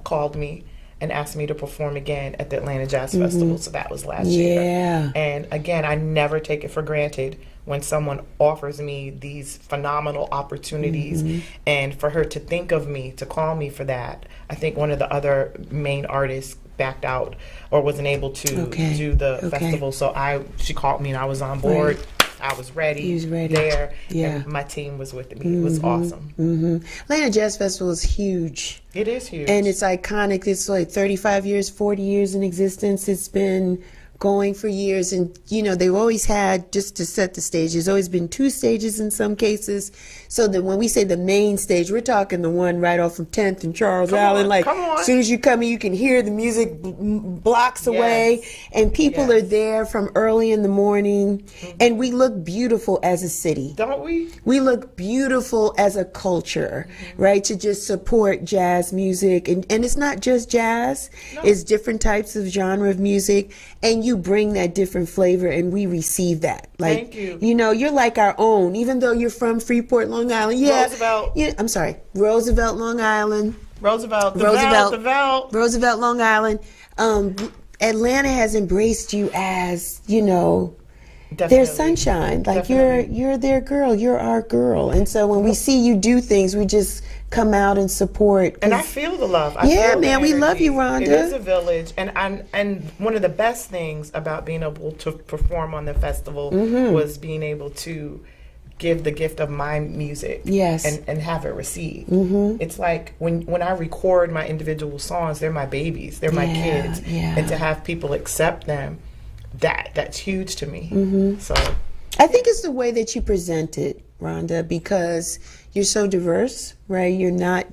called me and asked me to perform again at the Atlanta Jazz Festival. So that was last year. Yeah. And again, I never take it for granted when someone offers me these phenomenal opportunities, and for her to think of me, to call me for that. I think one of the other main artists backed out or wasn't able to Okay. do the Okay. festival, so she called me and I was on board. I was ready. You was ready. There. Yeah. And my team was with me. It was awesome. Atlanta Jazz Festival is huge. It is huge. And it's iconic. It's like 35 years, 40 years in existence. It's been going for years. And, you know, they've always had, just to set the stage, there's always been 2 stages in some cases. So that when we say the main stage, we're talking the one right off of 10th and Charles Allen. Like, come on. as soon as you come in, you can hear the music blocks away. And people are there from early in the morning. And we look beautiful as a city. Don't we? We look beautiful as a culture, right? To just support jazz music. And it's not just jazz, it's different types of genre of music. And you bring that different flavor, and we receive that. Like, Thank you. You know, you're like our own, even though you're from Freeport, Long Island. Yeah. Roosevelt. Yeah, I'm sorry. Roosevelt, Long Island. Roosevelt, Roosevelt. Roosevelt. Long Island. Atlanta has embraced you as, you know, their sunshine. Like you're their girl. You're our girl. And so when we see you do things, we just come out and support. And I feel the love. Yeah, feel the man, we love energy. you, Rhonda. It is a village, and one of the best things about being able to perform on the festival was being able to give the gift of my music, Yes. and have it received. It's like when I record my individual songs, they're my babies, they're my kids, and to have people accept them, that's huge to me. So I think it's the way that you present it, Rhonda, because you're so diverse, right?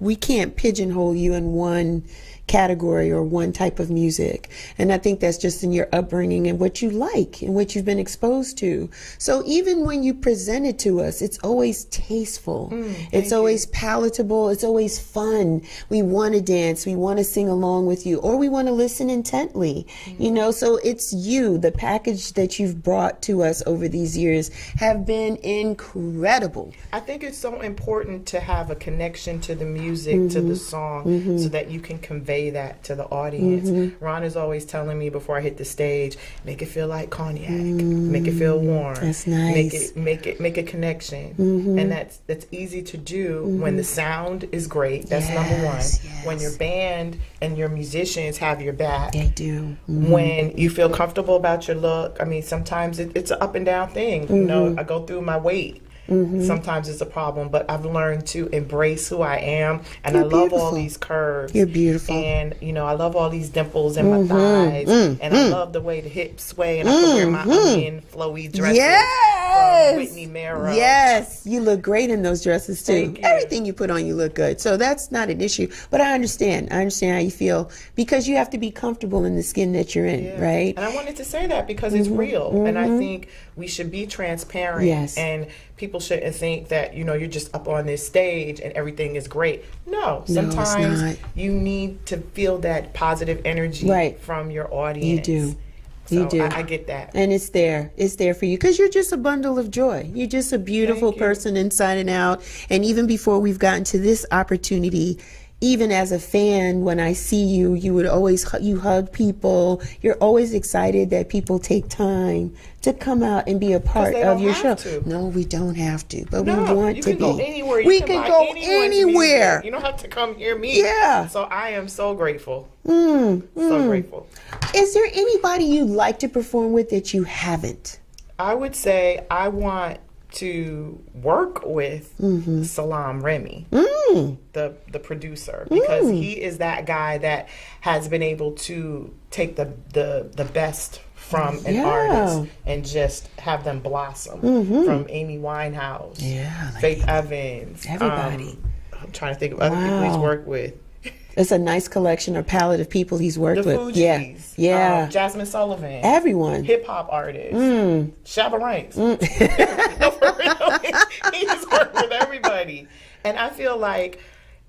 We can't pigeonhole you in one category or one type of music. And I think that's just in your upbringing and what you like and what you've been exposed to. So even when you present it to us, it's always tasteful. It's always palatable. It's always fun. We want to dance. We want to sing along with you, or we want to listen intently, you know? So it's you, the package that you've brought to us over these years have been incredible. I think it's so important important to have a connection to the music, to the song, so that you can convey that to the audience. Ron is always telling me before I hit the stage, make it feel like cognac, make it feel warm. That's nice. Make a connection, and that's easy to do when the sound is great. That's number one. Yes. When your band and your musicians have your back. They do. When you feel comfortable about your look. I mean, sometimes it's an up and down thing. You know, I go through my weight. Sometimes it's a problem, but I've learned to embrace who I am, and You're I love beautiful. all these curves. You're beautiful. And you know, I love all these dimples in my thighs, and I love the way the hips sway, and I can wear my onion flowy dresses from Whitney Merrow. Yes, you look great in those dresses too. Thank you. Everything you put on, you look good. So that's not an issue. But I understand. I understand how you feel because you have to be comfortable in the skin that you're in, right? And I wanted to say that because it's real, and I think we should be transparent. Yes. And people shouldn't think that, you know, you're just up on this stage and everything is great. No, sometimes not. you need to feel that positive energy from your audience. You do. So You do. I get that. And it's there. It's there for you because you're just a bundle of joy. You're just a beautiful Thank you. person inside and out. And even before we've gotten to this opportunity, even as a fan, when I see you, you would always you hug people. You're always excited that people take time to come out and be a part they of don't your have show. to. No, we don't have to, but No, we want you to can be. go anywhere. You We can can buy go anyone's anywhere. music. You don't have to come hear me. Yeah. So I am so grateful. So grateful. Is there anybody you'd like to perform with that you haven't? I would say I want to work with Salam Remy, the producer, because he is that guy that has been able to take the best from an artist and just have them blossom. From Amy Winehouse, Faith Evans, Everybody. I'm trying to think of other people he's worked with. It's a nice collection or palette of people he's worked The with. Fugees, Yeah. Jasmine Sullivan, Everyone. hip hop artists, Shabba Ranks. No, for real. He's worked with everybody, and I feel like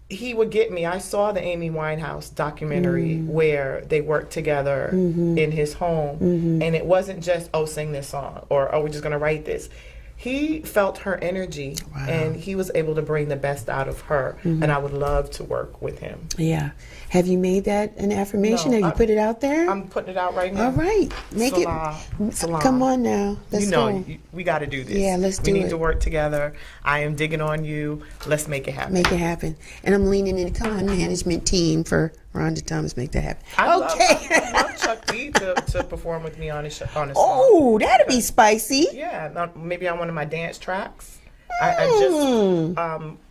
he would get me. I saw the Amy Winehouse documentary where they worked together in his home, and it wasn't just sing this song or we're just gonna write this. He felt her energy, and he was able to bring the best out of her, and I would love to work with him. Yeah. Have you made that an affirmation? No, Have you put it out there? I'm putting it out right now. All right. Make Salam. it. Come on now. Let's You know, go. we got to do this. Yeah, let's do We need it. to work together. I am digging on you. Let's make it happen. Make it happen. And I'm leaning in. Come on, management team for Rhonda Thomas. Make that happen. I Okay. love Chuck D to perform with me on his song. Oh, that'd be spicy. Yeah, maybe on one of my dance tracks. I just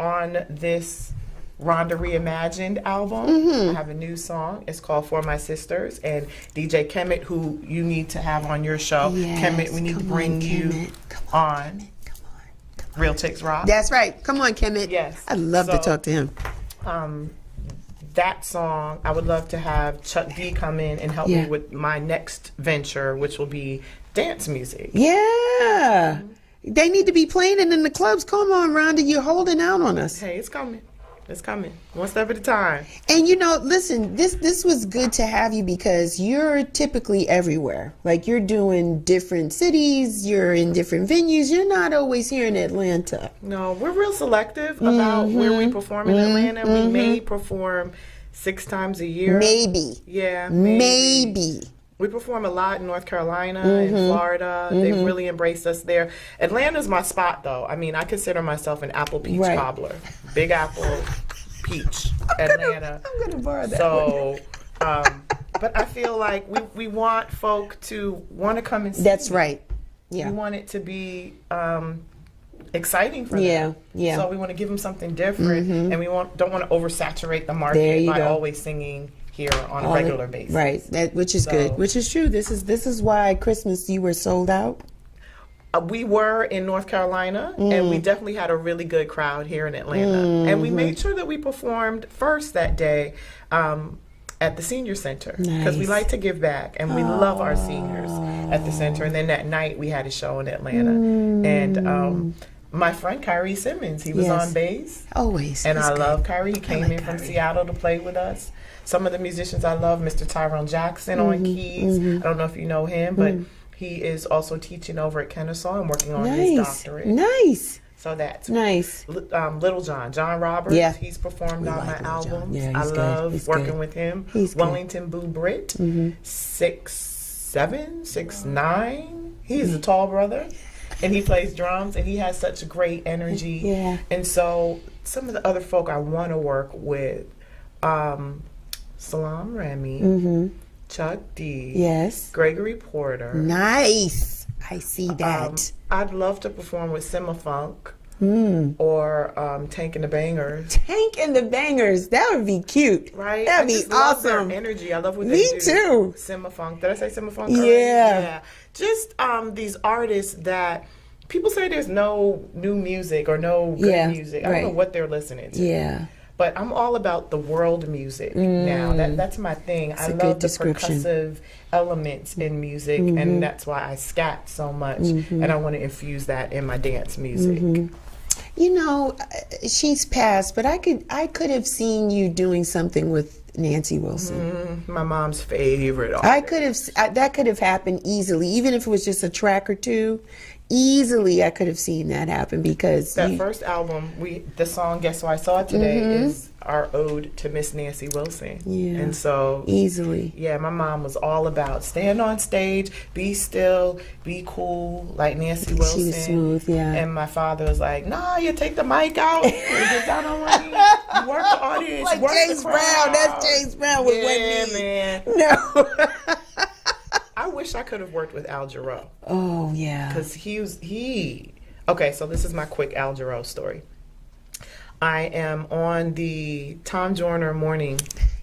on this Rhonda Reimagined album, I have a new song. It's called For My Sisters, and DJ Kemet, who you need to have on your show. Yes, Kemet, we need to come bring on, you Kemet. Come on Real Chicks Rock. That's right. Come on, Kemet. Yes. I'd love to So, talk to him. That song, I would love to have Chuck D come in and help me with my next venture, which will be dance music. Yeah. They need to be playing it in the clubs. Come on, Rhonda. You're holding out on us. Hey, it's coming. It's coming. One step at a time. And you know, listen, this was good to have you because you're typically everywhere. Like you're doing different cities, you're in different venues. You're not always here in Atlanta. No, we're real selective about where we perform in Atlanta. We may perform 6 times a year. Maybe. Yeah, Maybe. We perform a lot in North Carolina and Florida. They've really embraced us there. Atlanta's my spot, though. I mean, I consider myself an apple peach cobbler. Big apple, peach, Atlanta. I'm going to borrow that. So, but I feel like we want folk to want to come and see. That's right. Yeah. We want it to be exciting for them. Yeah. So we want to give them something different, and we don't want to oversaturate the There market you by go. always singing here on a regular basis. Right. Which is good. Which is true. This is why Christmas you were sold out. We were in North Carolina, and we definitely had a really good crowd here in Atlanta. And we made sure that we performed first that day at the senior center because we Nice. like to give back, and we love our seniors at the center. And then that night we had a show in Atlanta, and my friend Kyrie Simmons, he was Yes. on bass. Always. And He's I good. love Kyrie. He came like in from Kyrie. Seattle to play with us. Some of the musicians I love, Mr. Tyrone Jackson on keys. I don't know if you know him, but he is also teaching over at Kennesaw and working on his Nice. doctorate. Nice. So that's nice. Little John Roberts. Yeah. He's performed on my albums. Yeah, I he's love good. working with him. He's good. Wellington Boo Britt, 6'7", 6'9". He's a tall brother, and he plays drums, and he has such great energy. Yeah. And so some of the other folk I want to work with, Salam Remy, Chuck D, Yes. Gregory Porter. Nice. I see that. I'd love to perform with Simma Funk or Tank and the Bangers. Tank and the Bangers. That would be cute. Right? That'd I be just love their awesome. energy. I love what Me they do. too. Simma Funk. Did I say Simma Funk? Yeah. Already? Yeah. Just these artists that people say there's no new music or no good music. I don't know what they're listening to. Yeah. But I'm all about the world music now. That's my thing. I love the percussive elements in music, and that's why I scat so much. And I want to infuse that in my dance music. You know, she's passed, but I could have seen you doing something with Nancy Wilson. My mom's favorite artist. I could have that could have happened easily, even if it was just a track or two. Easily, I could have seen that happen because that first album, the song "Guess Who I Saw Today" is our ode to Miss Nancy Wilson. Yeah, and so easily. Yeah, my mom was all about stand on stage, be still, be cool, like Nancy Wilson. She was smooth, yeah. And my father was like, "Nah, you take the mic out, you get down on one knee, you work the audience, like work James the crowd." Brown. That's James Brown with one knee. Man. No. I wish I could have worked with Al Jarreau. Oh yeah. Because okay, so this is my quick Al Jarreau story. I am on the Tom Joyner morning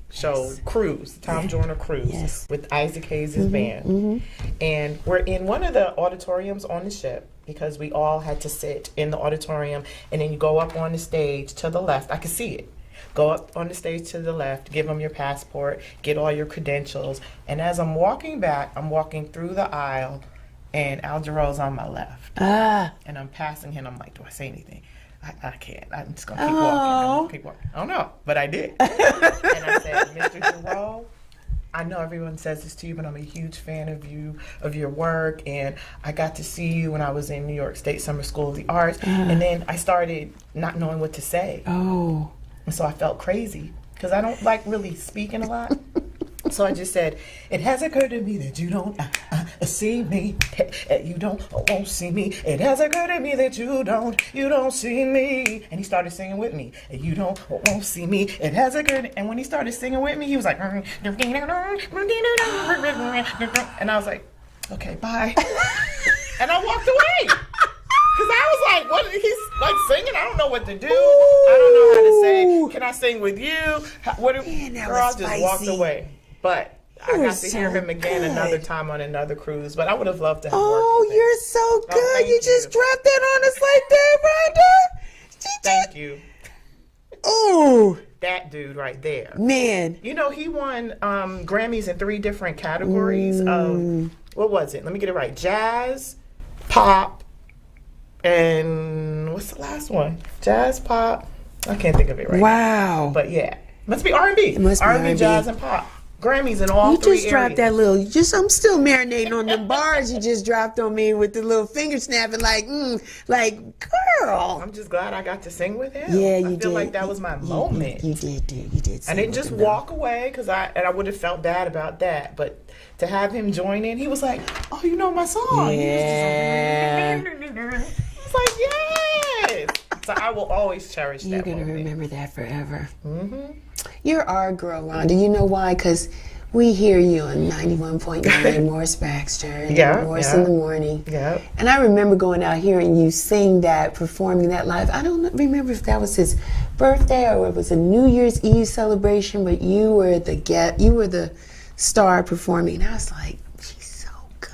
show cruise, Tom Joyner cruise with Isaac Hayes' band. And we're in one of the auditoriums on the ship because we all had to sit in the auditorium, and then you go up on the stage to the left. I could see it. Go up on the stage to the left, give them your passport, get all your credentials. And as I'm walking back, I'm walking through the aisle, and Al Jarreau's on my left. And I'm passing him. I'm like, do I say anything? I can't. I'm just going to keep walking. I'm gonna keep walking. I don't know, but I did. And I said, Mr. Jarreau, I know everyone says this to you, but I'm a huge fan of you, of your work, and I got to see you when I was in New York State Summer School of the Arts, and then I started not knowing what to say. Oh. And so I felt crazy because I don't like really speaking a lot. So I just said, it has occurred to me that you don't see me. You won't see me. It has occurred to me that you don't see me. And he started singing with me. You won't see me. It has occurred. And when he started singing with me, he was like, and I was like, okay, bye. And I walked away. Because I was like, what? He's like singing. I don't know what to do. I don't know how to say, can I sing with you? Girl, I just walked away. But I got to hear him again another time on another cruise. But I would have loved to have worked with him. You're so good. You just dropped that on us like that, Rhonda. Thank you. Oh. That dude right there. Man. You know, he won Grammys in 3 different categories of, what was it? Let me get it right. Jazz, pop, and what's the last one? Jazz, pop. I can't think of it right now. But yeah. Must be R&B. It must be R&B, jazz, and pop. Grammys in all 3 areas. You just dropped that little, I'm still marinating on the bars you just dropped on me with the little finger snapping like, girl. I'm just glad I got to sing with him. Yeah, you I did. feel like that was my moment. You did. I didn't just walk away because I would have felt bad about that. But to have him join in, he was like, oh, you know my song. Yeah. It's like, yes. So I will always cherish that moment. You're going to remember that forever. Mm-hmm. You're our girl, Rhonda. You know why? Because we hear you on 91.9 Morris Baxter and Morris in the Morning. Yeah. And I remember going out hearing you sing that, performing that live. I don't remember if that was his birthday or it was a New Year's Eve celebration, but you were the star performing. And I was like, she's so good.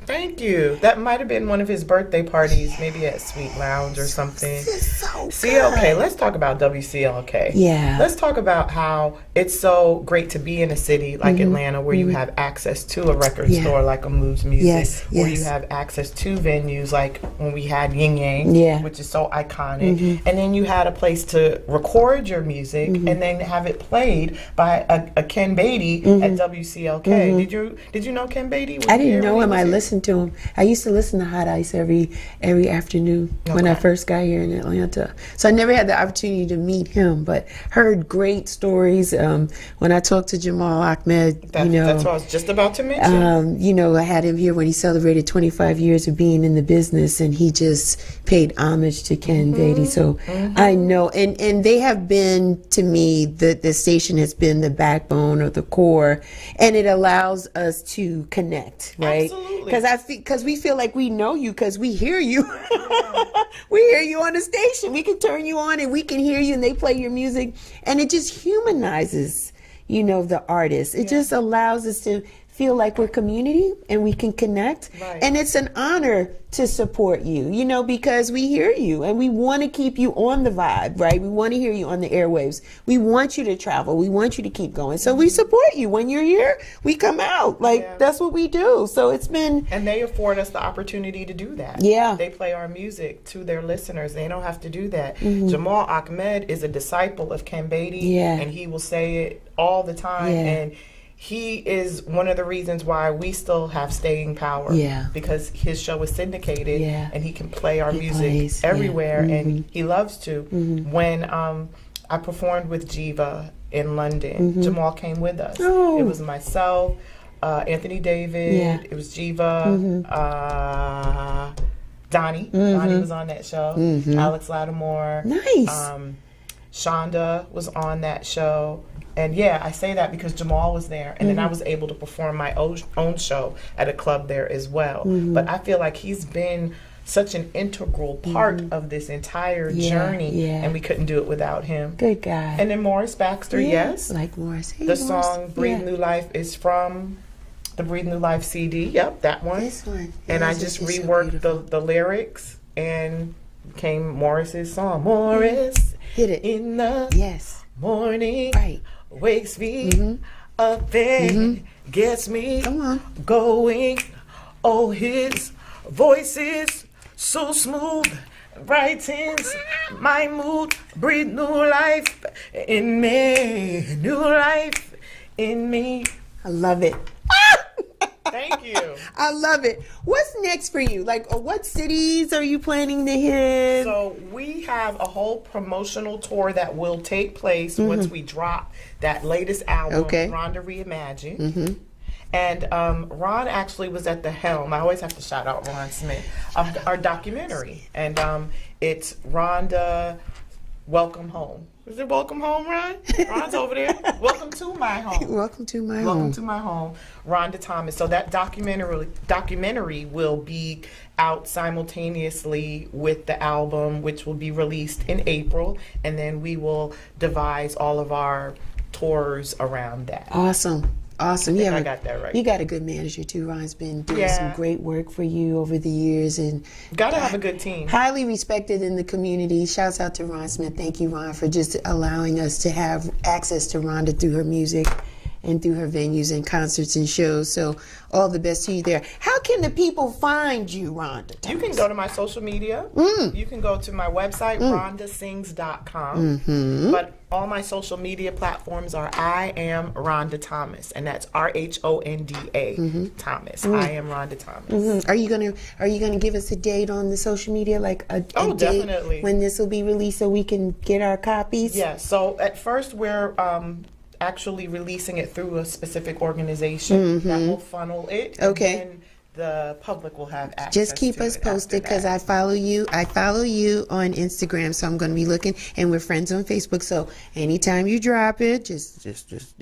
Thank you. That might have been one of his birthday parties, maybe at Sweet Lounge or something. So CLK, let's talk about WCLK. Yeah. Let's talk about how it's so great to be in a city like Atlanta where you have access to a record store like a Moves Music, where you have access to venues like when we had Yin Yang, which is so iconic, and then you had a place to record your music and then have it played by a Ken Beatty at WCLK. Did you know Ken Beatty? I didn't know him. I listened listen to him. I used to listen to Hot Ice every afternoon when I first got here in Atlanta. So I never had the opportunity to meet him, but heard great stories. When I talked to Jamal Ahmed, that's what I was just about to mention. I had him here when he celebrated 25 years of being in the business, and he just paid homage to Ken Beatty. So I know, and they have been, to me, the station has been the backbone or the core, and it allows us to connect, right? Absolutely. Because we feel like we know you because we hear you. We hear you on the station. We can turn you on and we can hear you, and they play your music, and it just humanizes, the artist. It just allows us to feel like we're community and we can connect. Right. And it's an honor to support you, because we hear you and we want to keep you on the vibe, right? We want to hear you on the airwaves. We want you to travel. We want you to keep going. So we support you. When you're here, we come out. That's what we do. So it's been... And they afford us the opportunity to do that. Yeah. They play our music to their listeners. They don't have to do that. Jamal Ahmed is a disciple of Ken Beatty, and he will say it all the time. And he is one of the reasons why we still have staying power. Because his show is syndicated, and he can play our music everywhere, and he loves to. When I performed with Jiva in London, Jamal came with us. It was myself, Anthony David, it was Jiva, Donnie. Donnie was on that show. Alex Lattimore. Nice. Shonda was on that show. And I say that because Jamal was there, and then I was able to perform my own show at a club there as well. But I feel like he's been such an integral part of this entire journey, and we couldn't do it without him. Good guy. And then Morris Baxter, like Morris. Hey, the Morris. Song "Breathe New Life" is from the Breathe New Life CD. Yep, that one. This one. And I just reworked the lyrics and became Morris's song. Morris, hit it in the morning. Right. Wakes me up and gets me going. Oh, his voice is so smooth, brightens my mood. Breathe new life in me, new life in me. I love it. Thank you. I love it. What's next for you? What cities are you planning to hit? So we have a whole promotional tour that will take place once we drop that latest album, Rhonda Reimagined. And Ron actually was at the helm. I always have to shout out Ron Smith of our documentary. And it's Rhonda Welcome Home. Is it Welcome Home, Ron? Ron's over there. Welcome to my home. Welcome to my home. Welcome to my home. Rhonda Thomas. So that documentary will be out simultaneously with the album, which will be released in April. And then we will devise all of our tours around that. Awesome. Awesome. I got that right. You got a good manager too. Ron's been doing some great work for you over the years, and gotta have a good team. Highly respected in the community. Shouts out to Ron Smith. Thank you, Ron, for just allowing us to have access to Rhonda through her music and through her venues and concerts and shows. So all the best to you there. How can the people find you, Rhonda? You can go to my social media. You can go to my website, rhondasings.com. But all my social media platforms are I am Rhonda Thomas, and that's RHONDA Thomas. I am Rhonda Thomas. Are you gonna give us a date on the social media, like a date definitely when this will be released, so we can get our copies? Yeah. So at first we're actually releasing it through a specific organization that will funnel it. Okay. And the public will have access. Just keep us posted, because I follow you. I follow you on Instagram, so I'm going to be looking, and we're friends on Facebook. So anytime you drop it, just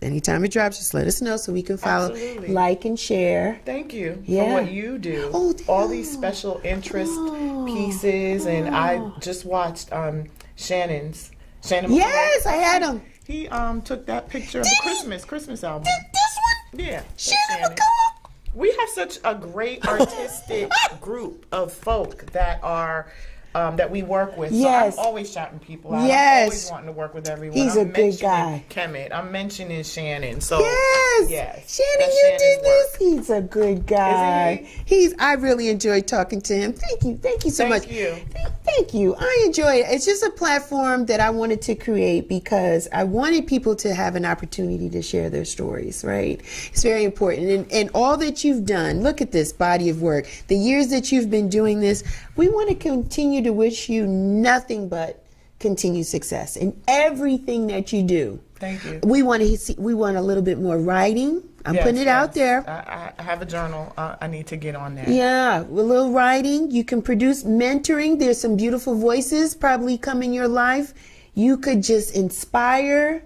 anytime it drops, just let us know so we can follow, like, and share. Thank you for what you do. All these special interest pieces, and I just watched Shannon. Yes, I had him. He took that picture of the Christmas album. This one? Yeah. Shannon. We have such a great artistic group of folk that are that we work with. Yes. So I'm always shouting people out. Yes. I'm always wanting to work with everyone. He's I'm a good guy. Kemet. I'm mentioning Shannon. So Yes. Shannon, you did this. He's a good guy. I really enjoyed talking to him. Thank you so much. Thank you. I enjoy it. It's just a platform that I wanted to create because I wanted people to have an opportunity to share their stories, right? It's very important. And all that you've done, look at this body of work. The years that you've been doing this, we want to continue to wish you nothing but continued success in everything that you do. Thank you. We want a little bit more writing. I'm putting it out there. I have a journal. I need to get on that. Yeah, a little writing. You can produce mentoring. There's some beautiful voices probably come in your life. You could just inspire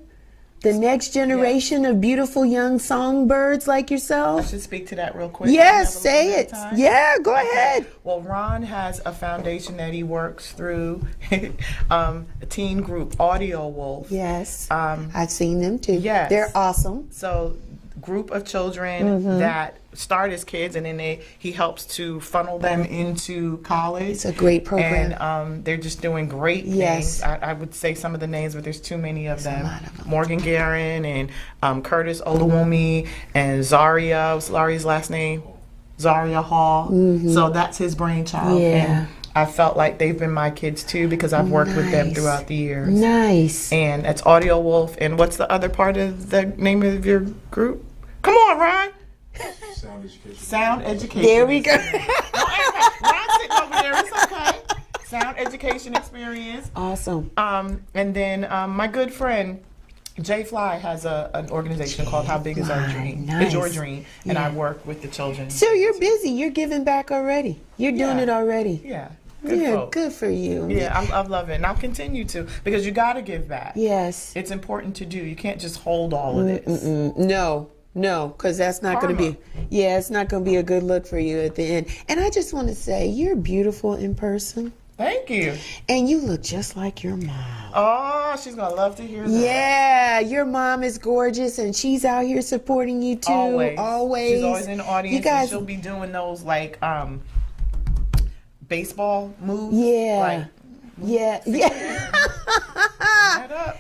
the next generation of beautiful young songbirds like yourself. I should speak to that real quick. Yes, say it. Yeah, go ahead. Well, Ron has a foundation that he works through, a teen group, Audio Wolf. Yes, I've seen them too. Yes. They're awesome. So, group of children that start as kids, and then he helps to funnel them into college. It's a great program. And they're just doing great things. I would say some of the names, but there's too many of them. Morgan Guerin and Curtis Oluwumi and Zaria, what's Larry's last name? Zaria Hall. So that's his brainchild. Yeah. And I felt like they've been my kids too because I've worked with them throughout the years. Nice. And that's Audio Wolf. And what's the other part of the name of your group? Come on, Ron. Sound Education. There we go. Ron's sitting over there. It's okay. Sound Education Experience. Awesome. And then my good friend Jay Fly has an organization called How Big Is Our Dream? Nice. Is Your Dream? And I work with the children. So you're busy. You're giving back already. You're doing it already. Yeah. Good for you. Yeah, I love it. And I'll continue to because you got to give back. Yes. It's important to do. You can't just hold all of this. No, because that's not going to be, it's not going to be a good look for you at the end. And I just want to say, you're beautiful in person. Thank you. And you look just like your mom. Oh, she's going to love to hear that. Yeah, your mom is gorgeous, and she's out here supporting you too. Always. She's always in the audience, you guys, and she'll be doing those, like, baseball moves. Yeah.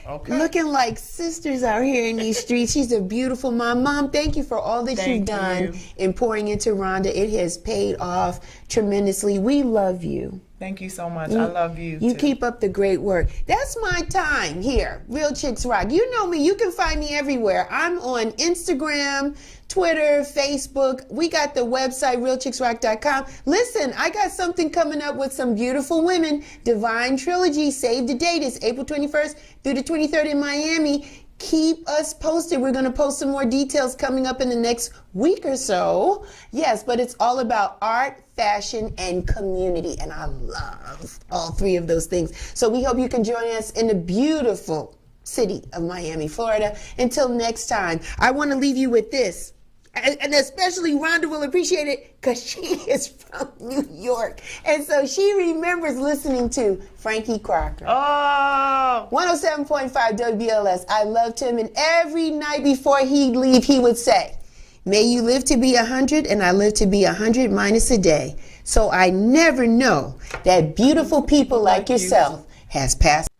Okay. Looking like sisters out here in these streets. She's a beautiful mom. Mom, thank you for all that you've done in pouring into Rhonda. It has paid off tremendously. We love you. Thank you so much. I love you You too. keep up the great work. That's my time here, Real Chicks Rock. You know me. You can find me everywhere. I'm on Instagram, Twitter, Facebook. We got the website, realchicksrock.com. Listen, I got something coming up with some beautiful women. Divine Trilogy, save the date. It's April 21st through the 23rd in Miami. Keep us posted. We're going to post some more details coming up in the next week or so. Yes, but it's all about art, fashion, and community. And I love all three of those things. So we hope you can join us in the beautiful city of Miami, Florida. Until next time, I want to leave you with this. And especially Rhonda will appreciate it because she is from New York. And so she remembers listening to Frankie Crocker. Oh! 107.5 WBLS. I loved him. And every night before he'd leave, he would say, may you live to be 100 and I live to be 100 minus a day. So I never know that beautiful people like yourself has passed.